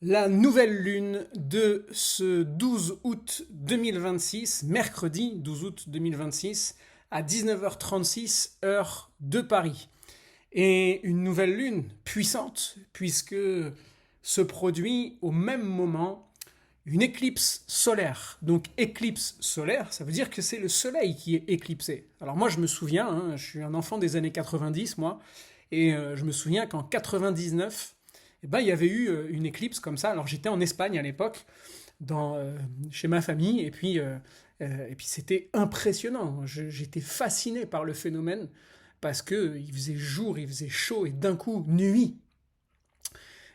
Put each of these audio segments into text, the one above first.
La nouvelle lune de ce 12 août 2026, mercredi 12 août 2026, à 19h36, heure de Paris. Et une nouvelle lune puissante, puisque se produit au même moment une éclipse solaire. Donc éclipse solaire, ça veut dire que c'est le soleil qui est éclipsé. Alors moi je me souviens, je suis un enfant des années 90 moi, et je me souviens qu'en 99, il y avait eu une éclipse comme ça. Alors j'étais en Espagne à l'époque, chez ma famille, et puis c'était impressionnant. J'étais fasciné par le phénomène parce que il faisait jour, il faisait chaud et d'un coup nuit.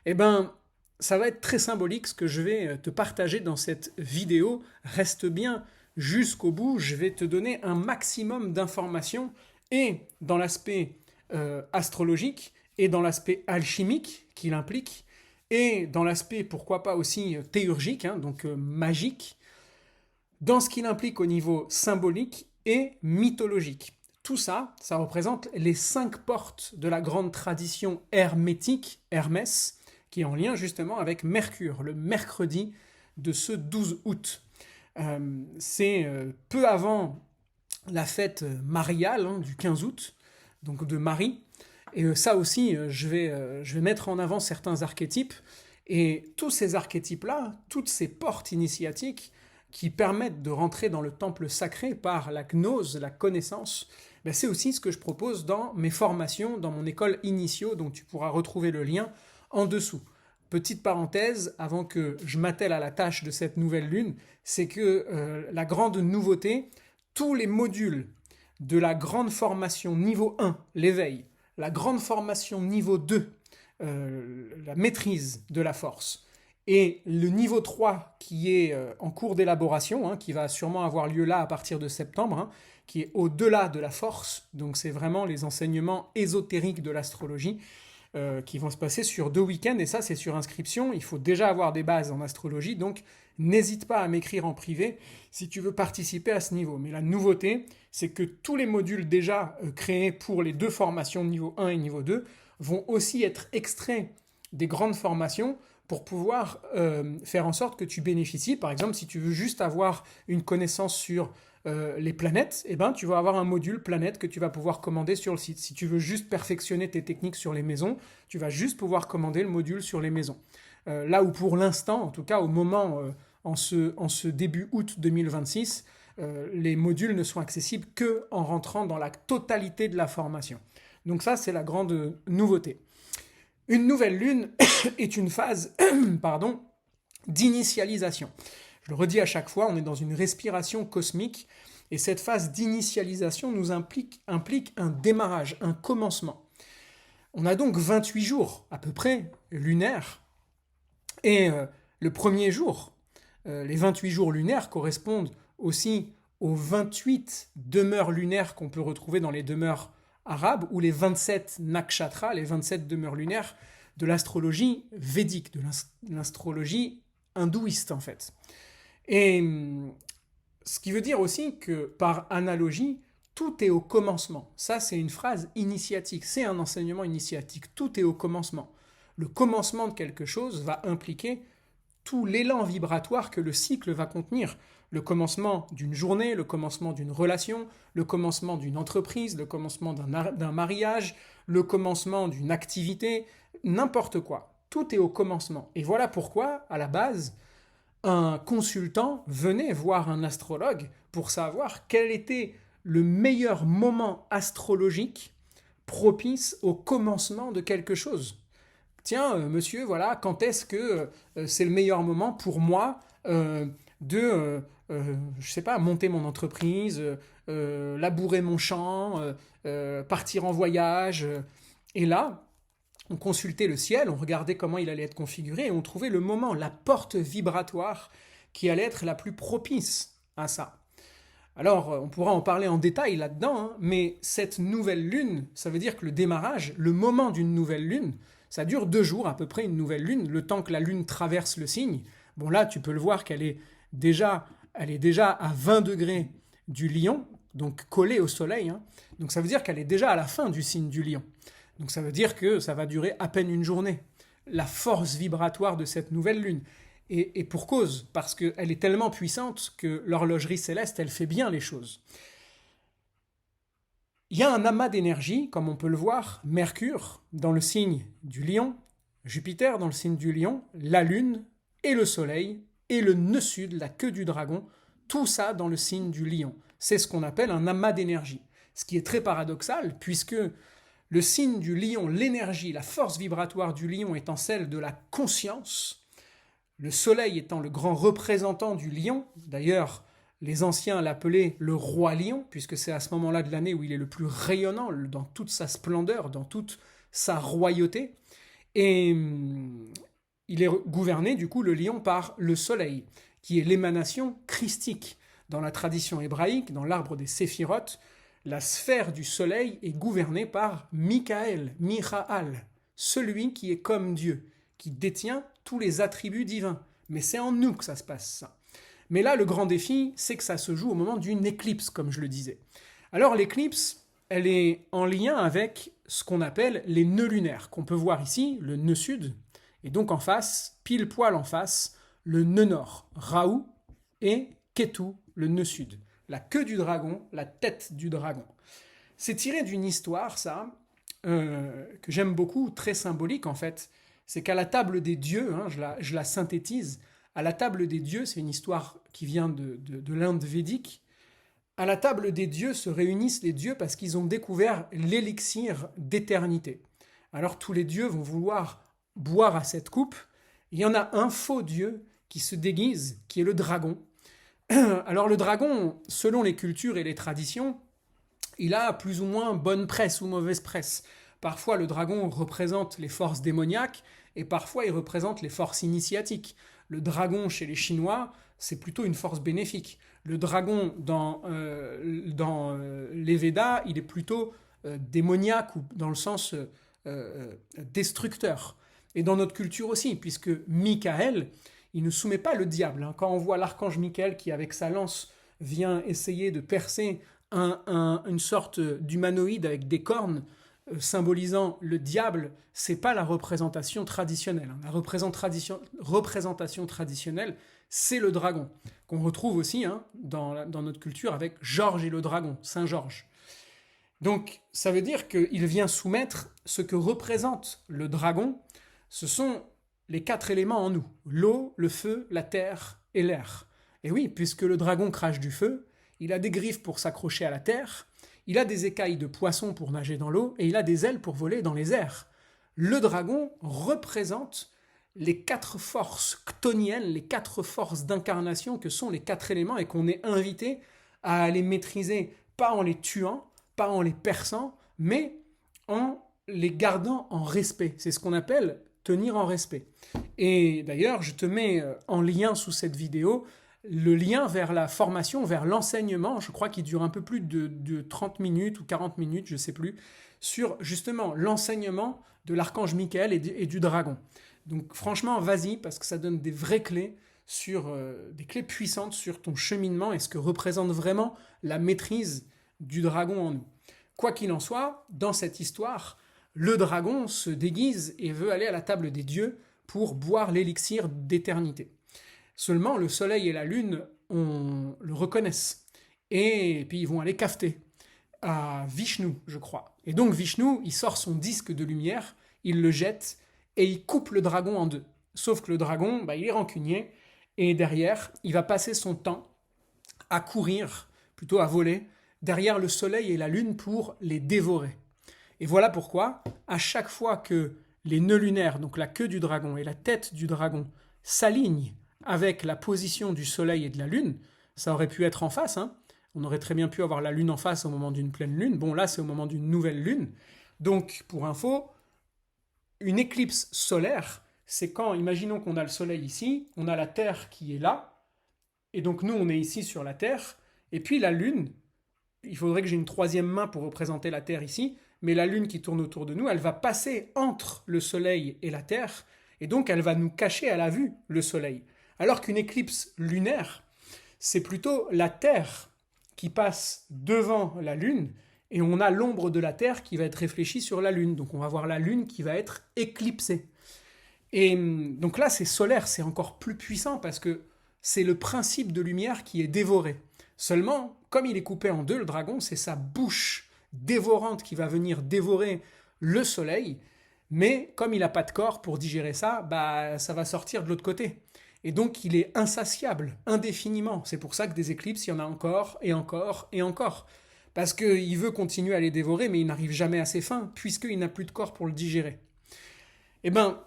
Eh ben, ça va être très symbolique ce que je vais te partager dans cette vidéo. Reste bien jusqu'au bout. Je vais te donner un maximum d'informations et dans l'aspect astrologique et dans l'aspect alchimique qu'il implique et dans l'aspect, pourquoi pas aussi théurgique, donc magique, dans ce qu'il implique au niveau symbolique et mythologique. Tout ça, ça représente les 5 portes de la grande tradition hermétique, Hermès, qui est en lien justement avec Mercure, le mercredi de ce 12 août. C'est peu avant la fête mariale du 15 août, donc de Marie. Et ça aussi, je vais mettre en avant certains archétypes. Et tous ces archétypes-là, toutes ces portes initiatiques qui permettent de rentrer dans le temple sacré par la gnose, la connaissance, c'est aussi ce que je propose dans mes formations, dans mon école Initio, dont tu pourras retrouver le lien en dessous. Petite parenthèse, avant que je m'attelle à la tâche de cette nouvelle lune, c'est que la grande nouveauté, tous les modules de la grande formation niveau 1, l'éveil, la grande formation niveau 2, la maîtrise de la force, et le niveau 3 qui est en cours d'élaboration, qui va sûrement avoir lieu là à partir de septembre, qui est au-delà de la force, donc c'est vraiment les enseignements ésotériques de l'astrologie qui vont se passer sur 2 week-ends, et ça c'est sur inscription, il faut déjà avoir des bases en astrologie, donc n'hésite pas à m'écrire en privé si tu veux participer à ce niveau. Mais la nouveauté, c'est que tous les modules déjà créés pour les 2 formations niveau 1 et niveau 2 vont aussi être extraits des grandes formations pour pouvoir faire en sorte que tu bénéficies. Par exemple, si tu veux juste avoir une connaissance sur les planètes, tu vas avoir un module planète que tu vas pouvoir commander sur le site. Si tu veux juste perfectionner tes techniques sur les maisons, tu vas juste pouvoir commander le module sur les maisons. Là où pour l'instant, en tout cas au moment, en ce début août 2026, les modules ne sont accessibles qu'en rentrant dans la totalité de la formation. Donc ça, c'est la grande nouveauté. Une nouvelle lune est une phase d'initialisation. Je le redis à chaque fois, on est dans une respiration cosmique, et cette phase d'initialisation nous implique un démarrage, un commencement. On a donc 28 jours, à peu près, lunaires, et le premier jour, les 28 jours lunaires correspondent aussi aux 28 demeures lunaires qu'on peut retrouver dans les demeures arabes, ou les 27 nakshatras, les 27 demeures lunaires de l'astrologie védique, de l'astrologie hindouiste en fait. Et ce qui veut dire aussi que par analogie, tout est au commencement. Ça, c'est une phrase initiatique, c'est un enseignement initiatique. Tout est au commencement. Le commencement de quelque chose va impliquer tout l'élan vibratoire que le cycle va contenir. Le commencement d'une journée, le commencement d'une relation, le commencement d'une entreprise, le commencement d'un mariage, le commencement d'une activité, n'importe quoi. Tout est au commencement. Et voilà pourquoi, à la base, un consultant venait voir un astrologue pour savoir quel était le meilleur moment astrologique propice au commencement de quelque chose. Tiens, monsieur, voilà, quand est-ce que c'est le meilleur moment pour moi je sais pas, monter mon entreprise, labourer mon champ, partir en voyage. Et là, on consultait le ciel, on regardait comment il allait être configuré, et on trouvait le moment, la porte vibratoire qui allait être la plus propice à ça. Alors, on pourra en parler en détail là-dedans, mais cette nouvelle lune, ça veut dire que le démarrage, le moment d'une nouvelle lune, ça dure 2 jours à peu près, une nouvelle lune, le temps que la lune traverse le signe. Bon là, tu peux le voir qu'elle est déjà à 20 degrés du lion, donc collée au soleil. Donc ça veut dire qu'elle est déjà à la fin du signe du lion. Donc ça veut dire que ça va durer à peine une journée. la force vibratoire de cette nouvelle lune. Et pour cause, parce qu'elle est tellement puissante que l'horlogerie céleste, elle fait bien les choses. Il y a un amas d'énergie, comme on peut le voir, Mercure dans le signe du Lion, Jupiter dans le signe du Lion, la Lune et le Soleil, et le nœud sud, la queue du dragon, tout ça dans le signe du Lion. C'est ce qu'on appelle un amas d'énergie. Ce qui est très paradoxal, puisque le signe du Lion, l'énergie, la force vibratoire du Lion étant celle de la conscience, le Soleil étant le grand représentant du Lion, d'ailleurs, les anciens l'appelaient le roi lion, puisque c'est à ce moment-là de l'année où il est le plus rayonnant, dans toute sa splendeur, dans toute sa royauté. Et il est gouverné, du coup, le lion, par le soleil, qui est l'émanation christique. Dans la tradition hébraïque, dans l'arbre des séphirotes, la sphère du soleil est gouvernée par Michaël, Michaal, celui qui est comme Dieu, qui détient tous les attributs divins. Mais c'est en nous que ça se passe, ça. Mais là, le grand défi, c'est que ça se joue au moment d'une éclipse, comme je le disais. Alors l'éclipse, elle est en lien avec ce qu'on appelle les nœuds lunaires, qu'on peut voir ici, le nœud sud, et donc en face, pile poil en face, le nœud nord, Rahu, et Ketu, le nœud sud. La queue du dragon, la tête du dragon. C'est tiré d'une histoire, ça, que j'aime beaucoup, très symbolique en fait. C'est qu'à la table des dieux, je la synthétise, à la table des dieux, c'est une histoire qui vient de l'Inde védique, à la table des dieux se réunissent les dieux parce qu'ils ont découvert l'élixir d'éternité. Alors tous les dieux vont vouloir boire à cette coupe. Il y en a un faux dieu qui se déguise, qui est le dragon. Alors le dragon, selon les cultures et les traditions, il a plus ou moins bonne presse ou mauvaise presse. Parfois le dragon représente les forces démoniaques et parfois il représente les forces initiatiques. Le dragon chez les Chinois, c'est plutôt une force bénéfique. Le dragon dans les Védas, il est plutôt démoniaque ou dans le sens destructeur. Et dans notre culture aussi, puisque Michael, il ne soumet pas le diable. Quand on voit l'archange Michael qui, avec sa lance, vient essayer de percer une sorte d'humanoïde avec des cornes, symbolisant le diable, c'est pas la représentation traditionnelle. La représentation traditionnelle, c'est le dragon, qu'on retrouve aussi dans notre culture avec Georges et le dragon, Saint Georges. Donc ça veut dire qu'il vient soumettre ce que représente le dragon, ce sont les 4 éléments en nous, l'eau, le feu, la terre et l'air. Et oui, puisque le dragon crache du feu, il a des griffes pour s'accrocher à la terre, il a des écailles de poisson pour nager dans l'eau, et il a des ailes pour voler dans les airs. Le dragon représente les 4 forces chtoniennes, les 4 forces d'incarnation que sont les 4 éléments, et qu'on est invité à les maîtriser, pas en les tuant, pas en les perçant, mais en les gardant en respect. C'est ce qu'on appelle tenir en respect. Et d'ailleurs, je te mets en lien sous cette vidéo le lien vers la formation, vers l'enseignement, je crois qu'il dure un peu plus de 30 minutes ou 40 minutes, je ne sais plus, sur justement l'enseignement de l'archange Michael et du dragon. Donc franchement, vas-y, parce que ça donne des vraies clés, des clés puissantes sur ton cheminement et ce que représente vraiment la maîtrise du dragon en nous. Quoi qu'il en soit, dans cette histoire, le dragon se déguise et veut aller à la table des dieux pour boire l'élixir d'éternité. Seulement, le soleil et la lune le reconnaissent. Et puis, ils vont aller cafeter à Vishnu, je crois. Et donc, Vishnu, il sort son disque de lumière, il le jette, et il coupe le dragon en 2. Sauf que le dragon, il est rancunier, et derrière, il va passer son temps à courir, plutôt à voler, derrière le soleil et la lune pour les dévorer. Et voilà pourquoi, à chaque fois que les nœuds lunaires, donc la queue du dragon et la tête du dragon, s'alignent avec la position du soleil et de la lune, ça aurait pu être en face, on aurait très bien pu avoir la lune en face au moment d'une pleine lune, bon là c'est au moment d'une nouvelle lune, donc pour info, une éclipse solaire, c'est quand, imaginons qu'on a le soleil ici, on a la Terre qui est là, et donc nous on est ici sur la Terre, et puis la lune, il faudrait que j'ai une 3e main pour représenter la Terre ici, mais la lune qui tourne autour de nous, elle va passer entre le soleil et la Terre, et donc elle va nous cacher à la vue le soleil. Alors qu'une éclipse lunaire, c'est plutôt la Terre qui passe devant la Lune, et on a l'ombre de la Terre qui va être réfléchie sur la Lune. Donc on va voir la Lune qui va être éclipsée. Et donc là, c'est solaire, c'est encore plus puissant parce que c'est le principe de lumière qui est dévoré. Seulement, comme il est coupé en deux, le dragon, c'est sa bouche dévorante qui va venir dévorer le soleil, mais comme il n'a pas de corps pour digérer ça, bah, ça va sortir de l'autre côté. Et donc il est insatiable, indéfiniment. C'est pour ça que des éclipses, il y en a encore et encore et encore. Parce qu'il veut continuer à les dévorer, mais il n'arrive jamais à ses fins, puisqu'il n'a plus de corps pour le digérer. Eh bien,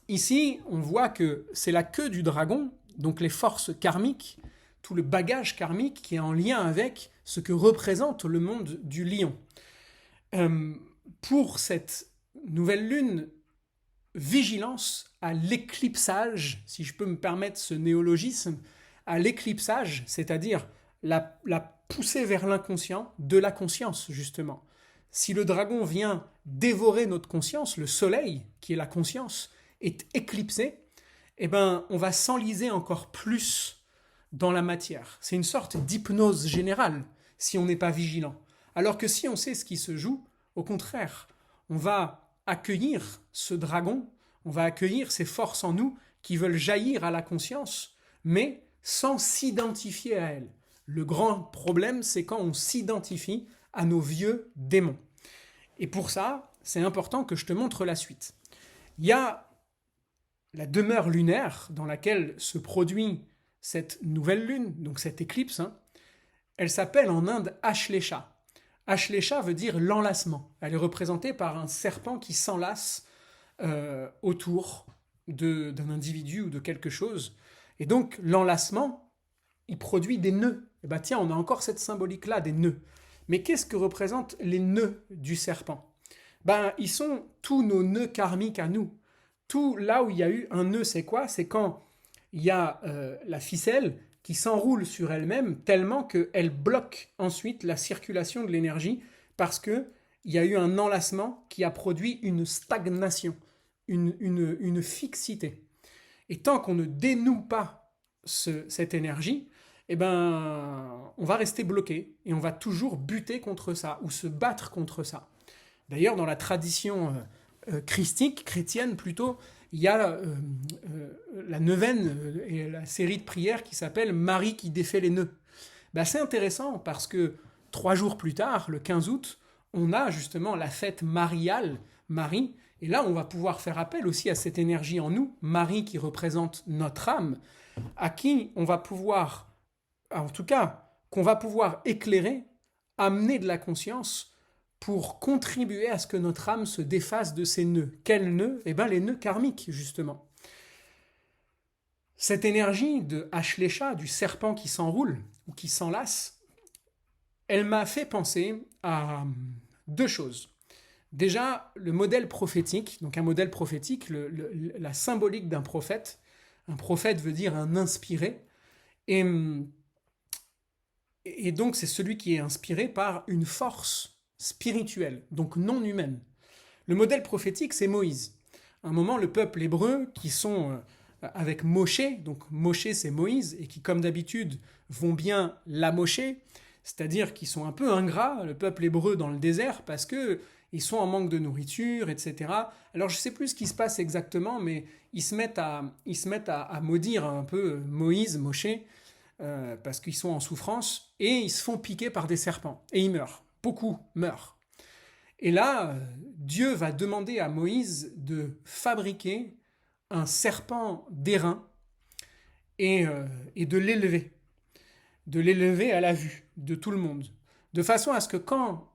ici, on voit que c'est la queue du dragon, donc les forces karmiques, tout le bagage karmique qui est en lien avec ce que représente le monde du lion. Pour cette nouvelle lune, vigilance à l'éclipsage, si je peux me permettre ce néologisme, à l'éclipsage, c'est-à-dire la poussée vers l'inconscient de la conscience, justement. Si le dragon vient dévorer notre conscience, le soleil, qui est la conscience, est éclipsé, eh ben, on va s'enliser encore plus dans la matière. C'est une sorte d'hypnose générale, si on n'est pas vigilant. Alors que si on sait ce qui se joue, au contraire, on va accueillir ce dragon, on va accueillir ces forces en nous qui veulent jaillir à la conscience, mais sans s'identifier à elle. Le grand problème, c'est quand on s'identifie à nos vieux démons. Et pour ça, c'est important que je te montre la suite. Il y a la demeure lunaire dans laquelle se produit cette nouvelle lune, donc cette éclipse. Elle s'appelle en Inde Ashlesha. Ashlesha veut dire l'enlacement. Elle est représentée par un serpent qui s'enlace autour d'un individu ou de quelque chose. Et donc l'enlacement, il produit des nœuds. Et bien tiens, on a encore cette symbolique-là, des nœuds. Mais qu'est-ce que représentent les nœuds du serpent? Ben, ils sont tous nos nœuds karmiques à nous. Tout là où il y a eu un nœud, c'est quoi? C'est quand il y a la ficelle qui s'enroule sur elle-même tellement qu'elle bloque ensuite la circulation de l'énergie parce qu'il y a eu un enlacement qui a produit une stagnation, une fixité. Et tant qu'on ne dénoue pas cette énergie, eh ben, on va rester bloqué et on va toujours buter contre ça ou se battre contre ça. D'ailleurs, dans la tradition christique, chrétienne plutôt, il y a la neuvaine et la série de prières qui s'appelle Marie qui défait les nœuds. Ben, c'est intéressant parce que 3 jours plus tard, le 15 août, on a justement la fête mariale, Marie, et là on va pouvoir faire appel aussi à cette énergie en nous, Marie qui représente notre âme, à qui on va pouvoir, en tout cas, qu'on va pouvoir éclairer, amener de la conscience pour contribuer à ce que notre âme se défasse de ses nœuds. Quels nœuds? Eh bien les nœuds karmiques, justement. Cette énergie de Ashlesha, du serpent qui s'enroule ou qui s'enlace, elle m'a fait penser à 2 choses. Déjà, le modèle prophétique, donc un modèle prophétique, la symbolique d'un prophète. Un prophète veut dire un inspiré. Et donc c'est celui qui est inspiré par une force spirituelle, donc non humaine. Le modèle prophétique, c'est Moïse. À un moment, le peuple hébreu, qui sont avec Moshe, donc Moshe c'est Moïse, et qui comme d'habitude vont bien l'amocher, c'est-à-dire qu'ils sont un peu ingrats, le peuple hébreu dans le désert, parce que ils sont en manque de nourriture, etc. Alors je ne sais plus ce qui se passe exactement, mais ils se mettent à maudire un peu Moïse, Moshe, parce qu'ils sont en souffrance, et ils se font piquer par des serpents, et ils meurent. Beaucoup meurent. Et là, Dieu va demander à Moïse de fabriquer un serpent d'airain et de l'élever à la vue de tout le monde, de façon à ce que quand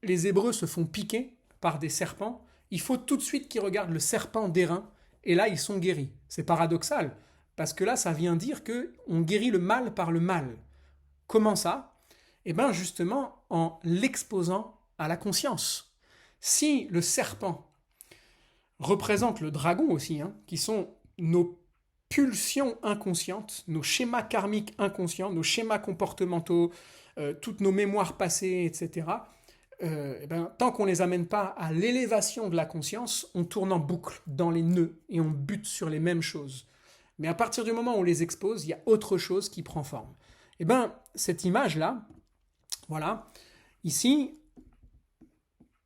les Hébreux se font piquer par des serpents, il faut tout de suite qu'ils regardent le serpent d'airain, et là, ils sont guéris. C'est paradoxal, parce que là, ça vient dire qu'on guérit le mal par le mal. Comment ça? Eh bien, justement, en l'exposant à la conscience. Si le serpent représente le dragon aussi, qui sont nos pulsions inconscientes, nos schémas karmiques inconscients, nos schémas comportementaux, toutes nos mémoires passées, etc., tant qu'on ne les amène pas à l'élévation de la conscience, on tourne en boucle dans les nœuds et on bute sur les mêmes choses. Mais à partir du moment où on les expose, il y a autre chose qui prend forme. Et cette image-là, voilà, ici,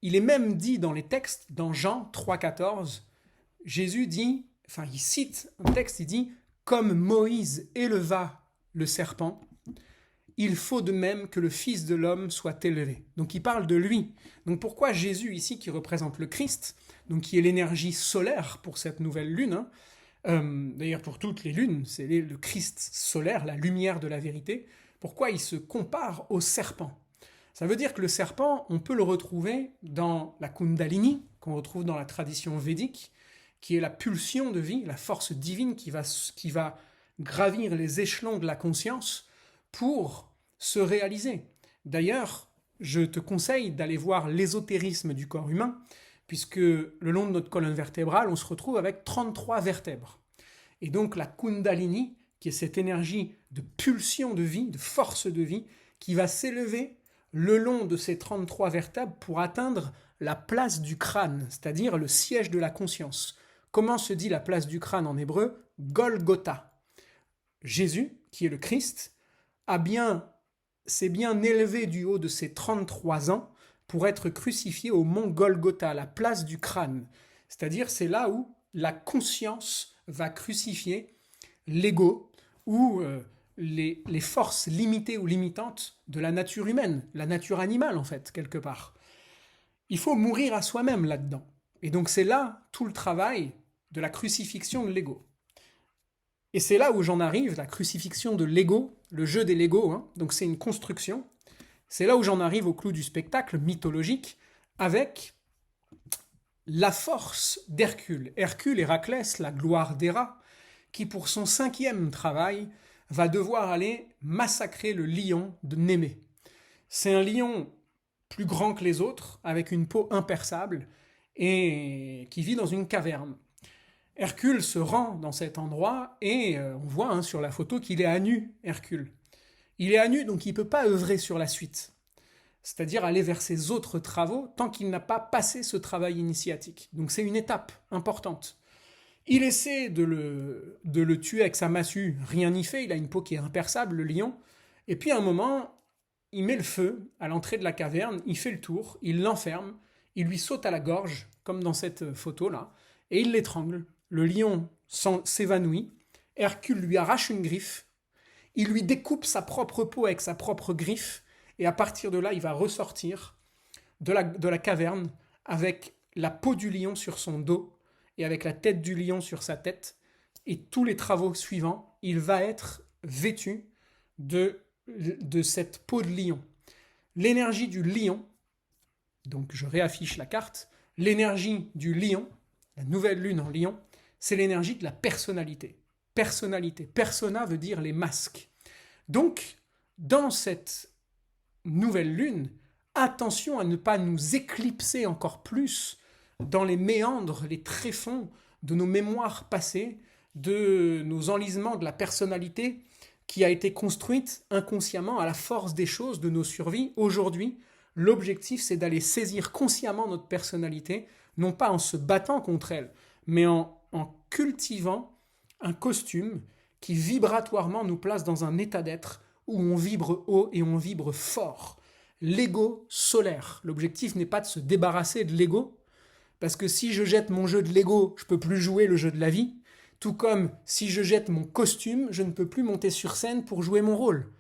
il est même dit dans les textes, dans Jean 3,14, Jésus dit, enfin il cite un texte, il dit « Comme Moïse éleva le serpent, il faut de même que le Fils de l'homme soit élevé. » Donc il parle de lui. Donc pourquoi Jésus ici, qui représente le Christ, donc qui est l'énergie solaire pour cette nouvelle lune, hein, d'ailleurs pour toutes les lunes, c'est le Christ solaire, la lumière de la vérité, pourquoi il se compare au serpent? Ça veut dire que le serpent, on peut le retrouver dans la Kundalini, qu'on retrouve dans la tradition védique, qui est la pulsion de vie, la force divine qui va gravir les échelons de la conscience pour se réaliser. D'ailleurs, je te conseille d'aller voir l'ésotérisme du corps humain, puisque le long de notre colonne vertébrale, on se retrouve avec 33 vertèbres. Et donc la Kundalini, qui est cette énergie de pulsion de vie, de force de vie, qui va s'élever le long de ces 33 vertèbres pour atteindre la place du crâne, c'est-à-dire le siège de la conscience. Comment se dit la place du crâne en hébreu? Golgotha. Jésus, qui est le Christ, s'est bien élevé du haut de ses 33 ans pour être crucifié au mont Golgotha, la place du crâne. C'est-à-dire c'est là où la conscience va crucifier l'ego ou les forces limitées ou limitantes de la nature humaine, la nature animale en fait, quelque part. Il faut mourir à soi-même là-dedans. Et donc c'est là tout le travail de la crucifixion de l'ego. Et c'est là où j'en arrive, la crucifixion de l'ego, le jeu des Lego, hein, donc c'est une construction. C'est là où j'en arrive au clou du spectacle mythologique, avec la force d'Hercule. Hercule, Héraclès, la gloire d'Héra, qui pour son 5e travail va devoir aller massacrer le lion de Némée. C'est un lion plus grand que les autres, avec une peau imperçable, et qui vit dans une caverne. Hercule se rend dans cet endroit, et on voit sur la photo qu'il est à nu, Hercule. Il est à nu, donc il ne peut pas œuvrer sur la suite. C'est-à-dire aller vers ses autres travaux, tant qu'il n'a pas passé ce travail initiatique. Donc c'est une étape importante. Il essaie de le tuer avec sa massue, rien n'y fait, il a une peau qui est imperçable, le lion. Et puis à un moment, il met le feu à l'entrée de la caverne, il fait le tour, il l'enferme, il lui saute à la gorge, comme dans cette photo-là, et il l'étrangle. Le lion s'évanouit, Hercule lui arrache une griffe, il lui découpe sa propre peau avec sa propre griffe, et à partir de là, il va ressortir de la caverne avec la peau du lion sur son dos, et avec la tête du lion sur sa tête, et tous les travaux suivants, il va être vêtu de cette peau de lion. L'énergie du lion, donc je réaffiche la carte, l'énergie du lion, la nouvelle lune en lion, c'est l'énergie de la personnalité. Personnalité, persona veut dire les masques. Donc, dans cette nouvelle lune, attention à ne pas nous éclipser encore plus dans les méandres, les tréfonds de nos mémoires passées, de nos enlisements de la personnalité qui a été construite inconsciemment à la force des choses, de nos survies. Aujourd'hui, l'objectif, c'est d'aller saisir consciemment notre personnalité, non pas en se battant contre elle, mais en cultivant un costume qui vibratoirement nous place dans un état d'être où on vibre haut et on vibre fort. L'ego solaire. L'objectif n'est pas de se débarrasser de l'ego, parce que si je jette mon jeu de l'ego, je ne peux plus jouer le jeu de la vie, tout comme si je jette mon costume, je ne peux plus monter sur scène pour jouer mon rôle.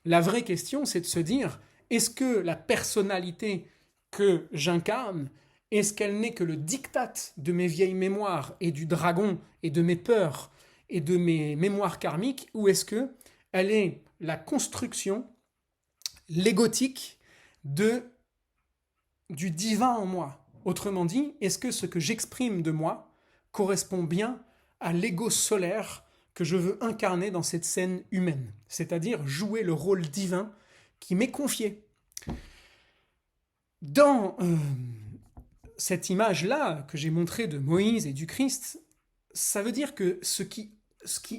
La vraie question, c'est de se dire, est-ce que la personnalité que j'incarne, est-ce qu'elle n'est que le diktat de mes vieilles mémoires et du dragon et de mes peurs et de mes mémoires karmiques, ou est-ce que elle est la construction, l'égotique du divin en moi? Autrement dit, est-ce que ce que j'exprime de moi correspond bien à l'ego solaire que je veux incarner dans cette scène humaine, c'est-à-dire jouer le rôle divin qui m'est confié. Dans cette image-là que j'ai montrée de Moïse et du Christ, ça veut dire que ce qui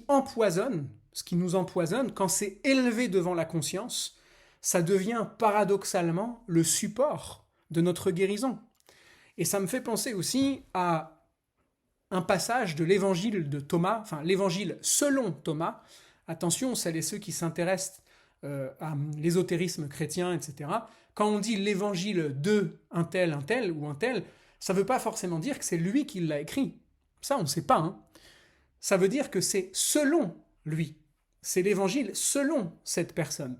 empoisonne, ce qui nous empoisonne, quand c'est élevé devant la conscience, ça devient paradoxalement le support de notre guérison. Et ça me fait penser aussi à un passage de l'évangile de Thomas, enfin l'évangile selon Thomas. Attention, celles et ceux qui s'intéressent à l'ésotérisme chrétien, etc. Quand on dit l'évangile de un tel ou un tel, ça ne veut pas forcément dire que c'est lui qui l'a écrit. Ça, on ne sait pas. Hein. Ça veut dire que c'est selon lui. C'est l'évangile selon cette personne.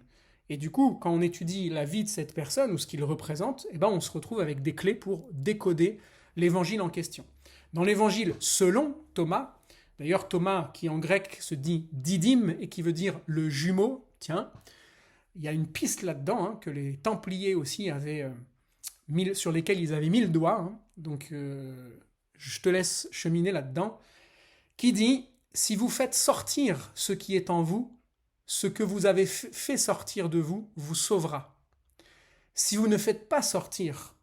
Et du coup, quand on étudie la vie de cette personne ou ce qu'il représente, eh ben on se retrouve avec des clés pour décoder l'évangile en question. Dans l'évangile selon Thomas, d'ailleurs Thomas qui en grec se dit didyme et qui veut dire le jumeau, tiens, il y a une piste là-dedans hein, que les Templiers aussi avaient sur lesquels ils avaient mis le doigt, hein, donc je te laisse cheminer là-dedans, qui dit « Si vous faites sortir ce qui est en vous, ce que vous avez fait sortir de vous, vous sauvera. Si vous ne faites pas sortir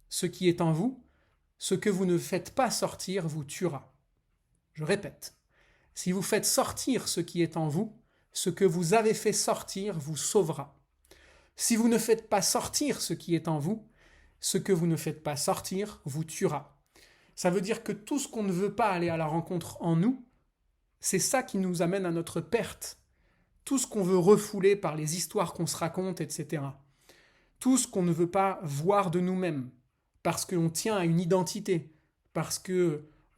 ce qui est en vous, ce que vous ne faites pas sortir vous tuera. » Je répète, si vous faites sortir ce qui est en vous, ce que vous avez fait sortir vous sauvera. Si vous ne faites pas sortir ce qui est en vous, ce que vous ne faites pas sortir vous tuera. Ça veut dire que tout ce qu'on ne veut pas aller à la rencontre en nous, c'est ça qui nous amène à notre perte. Tout ce qu'on veut refouler par les histoires qu'on se raconte, etc. Tout ce qu'on ne veut pas voir de nous-mêmes, parce qu'on tient à une identité, parce qu'on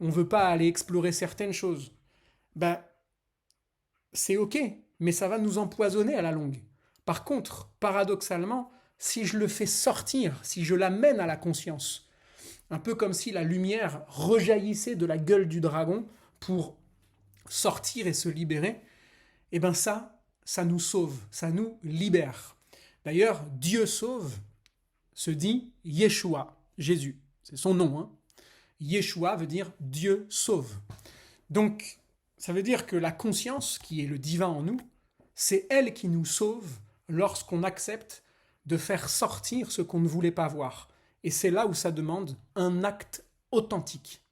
ne veut pas aller explorer certaines choses, ben, c'est ok, mais ça va nous empoisonner à la longue. Par contre, paradoxalement, si je le fais sortir, si je l'amène à la conscience, un peu comme si la lumière rejaillissait de la gueule du dragon pour sortir et se libérer, eh bien ça nous sauve, ça nous libère. D'ailleurs, Dieu sauve se dit Yeshua, Jésus, c'est son nom. Hein. Yeshua veut dire Dieu sauve. Donc, ça veut dire que la conscience, qui est le divin en nous, c'est elle qui nous sauve lorsqu'on accepte de faire sortir ce qu'on ne voulait pas voir. Et c'est là où ça demande un acte authentique.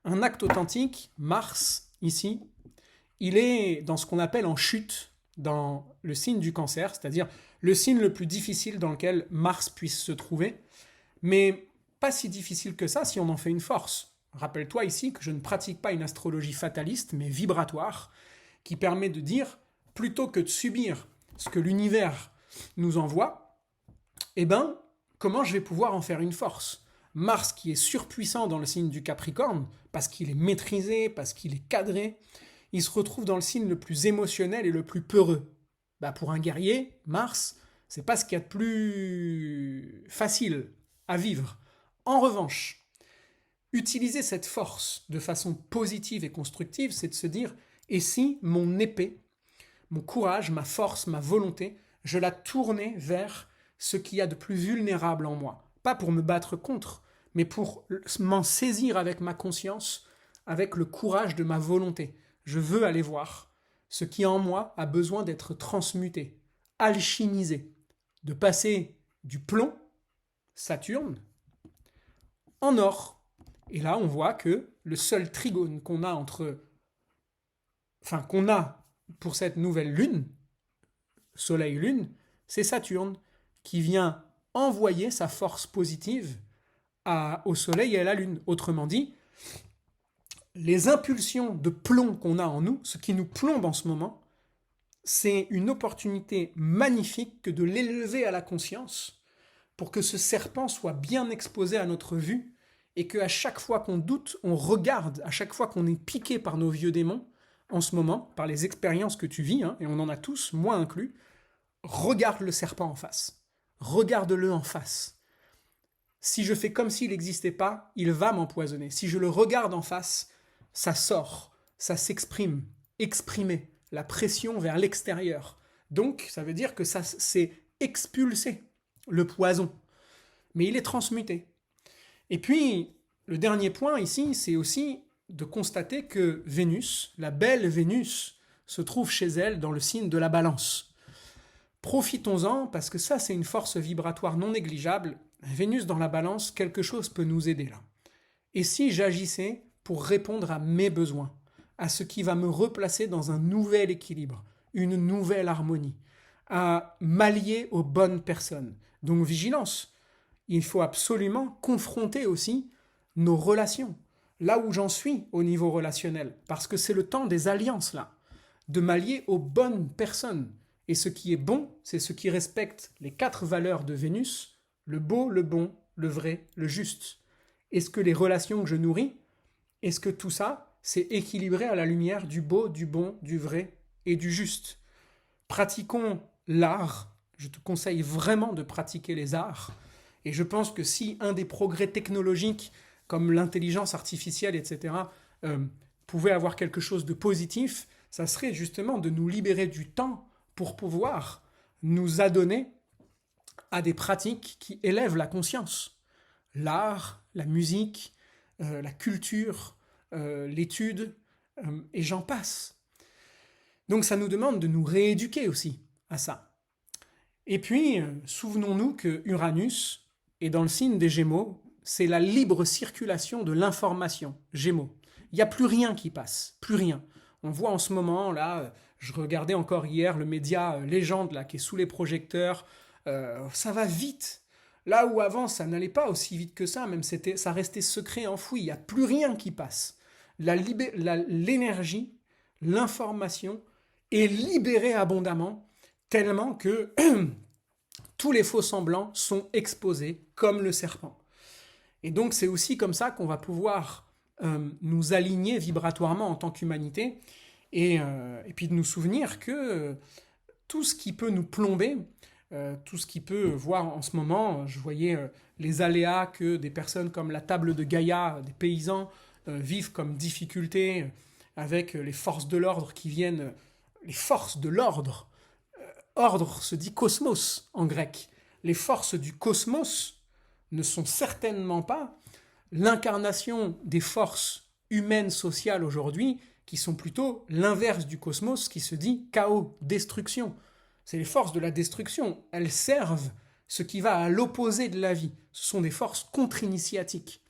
Un acte authentique, Mars, ici, il est dans ce qu'on appelle en chute, dans le signe du cancer, c'est-à-dire le signe le plus difficile dans lequel Mars puisse se trouver, mais pas si difficile que ça si on en fait une force. Rappelle-toi ici que je ne pratique pas une astrologie fataliste, mais vibratoire, qui permet de dire, plutôt que de subir ce que l'univers nous envoie, eh ben, comment je vais pouvoir en faire une force ? Mars qui est surpuissant dans le signe du Capricorne, parce qu'il est maîtrisé, parce qu'il est cadré, il se retrouve dans le signe le plus émotionnel et le plus peureux. Bah pour un guerrier, Mars, c'est pas ce qu'il y a de plus facile à vivre. En revanche, utiliser cette force de façon positive et constructive, c'est de se dire, et si mon épée, mon courage, ma force, ma volonté, je la tournais vers ce qu'il y a de plus vulnérable en moi. Pas pour me battre contre, mais pour m'en saisir avec ma conscience, avec le courage de ma volonté. Je veux aller voir ce qui en moi a besoin d'être transmuté, alchimisé, de passer du plomb, Saturne, en or. Et là, on voit que le seul trigone qu'on a qu'on a pour cette nouvelle lune, Soleil-Lune, c'est Saturne, qui vient envoyer sa force positive au Soleil et à la Lune. Autrement dit, les impulsions de plomb qu'on a en nous, ce qui nous plombe en ce moment, c'est une opportunité magnifique que de l'élever à la conscience pour que ce serpent soit bien exposé à notre vue et qu'à chaque fois qu'on doute, on regarde, à chaque fois qu'on est piqué par nos vieux démons, en ce moment, par les expériences que tu vis, hein, et on en a tous, moi inclus, regarde le serpent en face. Regarde-le en face. Si je fais comme s'il n'existait pas, il va m'empoisonner. Si je le regarde en face, ça sort, ça s'exprime, exprimer, la pression vers l'extérieur. Donc, ça veut dire que ça c'est expulsé, le poison. Mais il est transmuté. Et puis, le dernier point ici, c'est aussi de constater que Vénus, la belle Vénus, se trouve chez elle dans le signe de la Balance. Profitons-en, parce que ça, c'est une force vibratoire non négligeable. Vénus dans la Balance, quelque chose peut nous aider là. Et si j'agissais pour répondre à mes besoins, à ce qui va me replacer dans un nouvel équilibre, une nouvelle harmonie, à m'allier aux bonnes personnes. Donc vigilance, il faut absolument confronter aussi nos relations, là où j'en suis au niveau relationnel, parce que c'est le temps des alliances là, de m'allier aux bonnes personnes. Et ce qui est bon, c'est ce qui respecte les 4 valeurs de Vénus, le beau, le bon, le vrai, le juste. Est-ce que les relations que je nourris, est-ce que tout ça, c'est équilibré à la lumière du beau, du bon, du vrai et du juste? Pratiquons l'art. Je te conseille vraiment de pratiquer les arts. Et je pense que si un des progrès technologiques, comme l'intelligence artificielle, etc., pouvait avoir quelque chose de positif, ça serait justement de nous libérer du temps pour pouvoir nous adonner à des pratiques qui élèvent la conscience. L'art, la musique, la culture, l'étude, et j'en passe. Donc ça nous demande de nous rééduquer aussi à ça. Et puis, souvenons-nous que Uranus est dans le signe des Gémeaux, c'est la libre circulation de l'information, Gémeaux. Il n'y a plus rien qui passe, plus rien. On voit en ce moment, là, je regardais encore hier le média Légende, là, qui est sous les projecteurs, ça va vite. Là où avant, ça n'allait pas aussi vite que ça, même ça restait secret, enfoui, il n'y a plus rien qui passe. L'énergie, l'information est libérée abondamment, tellement que tous les faux semblants sont exposés comme le serpent. Et donc c'est aussi comme ça qu'on va pouvoir nous aligner vibratoirement en tant qu'humanité et puis de nous souvenir que tout ce qui peut nous plomber, tout ce qui peut voir en ce moment, je voyais les aléas que des personnes comme la table de Gaïa, des paysans, vivent comme difficulté avec les forces de l'ordre qui viennent, les forces de l'ordre. Ordre se dit cosmos en grec. Les forces du cosmos ne sont certainement pas l'incarnation des forces humaines sociales aujourd'hui, qui sont plutôt l'inverse du cosmos, qui se dit chaos, destruction. C'est les forces de la destruction. Elles servent ce qui va à l'opposé de la vie. Ce sont des forces contre-initiatiques.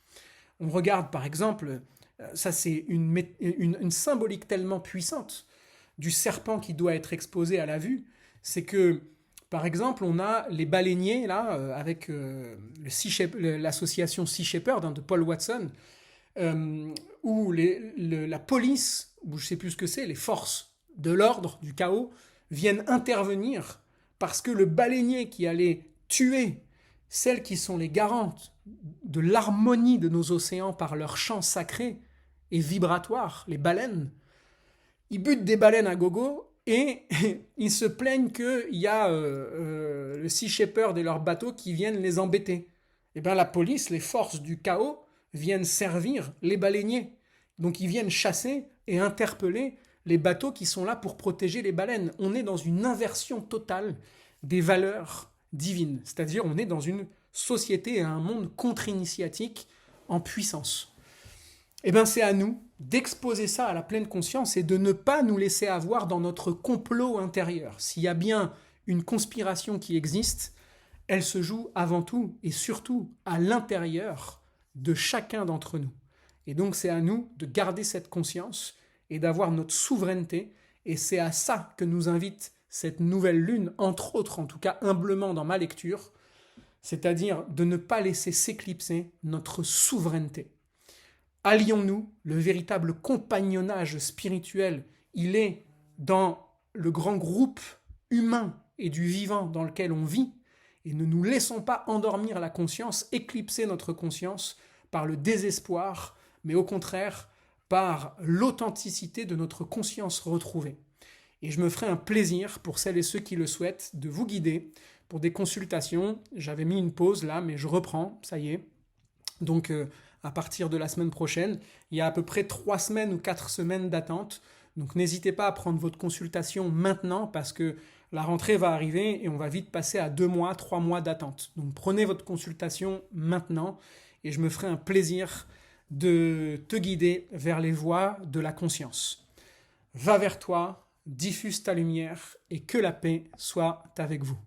On regarde par exemple, ça c'est une symbolique tellement puissante du serpent qui doit être exposé à la vue, c'est que, par exemple, on a les baleiniers, là, avec l'association Sea Shepherd de Paul Watson, où la police, ou je ne sais plus ce que c'est, les forces de l'ordre, du chaos, viennent intervenir parce que le baleinier qui allait tuer celles qui sont les garantes de l'harmonie de nos océans par leur chant sacré et vibratoire, les baleines, ils butent des baleines à gogo et ils se plaignent qu'il y a le Sea Shepherd et leurs bateaux qui viennent les embêter. Et bien la police, les forces du chaos, viennent servir les baleiniers. Donc ils viennent chasser et interpeller les bateaux qui sont là pour protéger les baleines. On est dans une inversion totale des valeurs divines. C'est-à-dire on est dans une société et un monde contre-initiatique en puissance. Eh bien c'est à nous d'exposer ça à la pleine conscience et de ne pas nous laisser avoir dans notre complot intérieur. S'il y a bien une conspiration qui existe, elle se joue avant tout et surtout à l'intérieur de chacun d'entre nous. Et donc c'est à nous de garder cette conscience et d'avoir notre souveraineté, et c'est à ça que nous invite cette nouvelle lune, entre autres, en tout cas humblement dans ma lecture, c'est-à-dire de ne pas laisser s'éclipser notre souveraineté. Allions-nous, le véritable compagnonnage spirituel, il est dans le grand groupe humain et du vivant dans lequel on vit, et ne nous laissons pas endormir la conscience, éclipser notre conscience par le désespoir, mais au contraire par l'authenticité de notre conscience retrouvée. Et je me ferai un plaisir, pour celles et ceux qui le souhaitent, de vous guider pour des consultations. J'avais mis une pause là, mais je reprends, ça y est. Donc à partir de la semaine prochaine, il y a à peu près 3 semaines ou 4 semaines d'attente. Donc n'hésitez pas à prendre votre consultation maintenant, parce que la rentrée va arriver et on va vite passer à 2 mois, 3 mois d'attente. Donc prenez votre consultation maintenant et je me ferai un plaisir de te guider vers les voies de la conscience. Va vers toi, diffuse ta lumière et que la paix soit avec vous.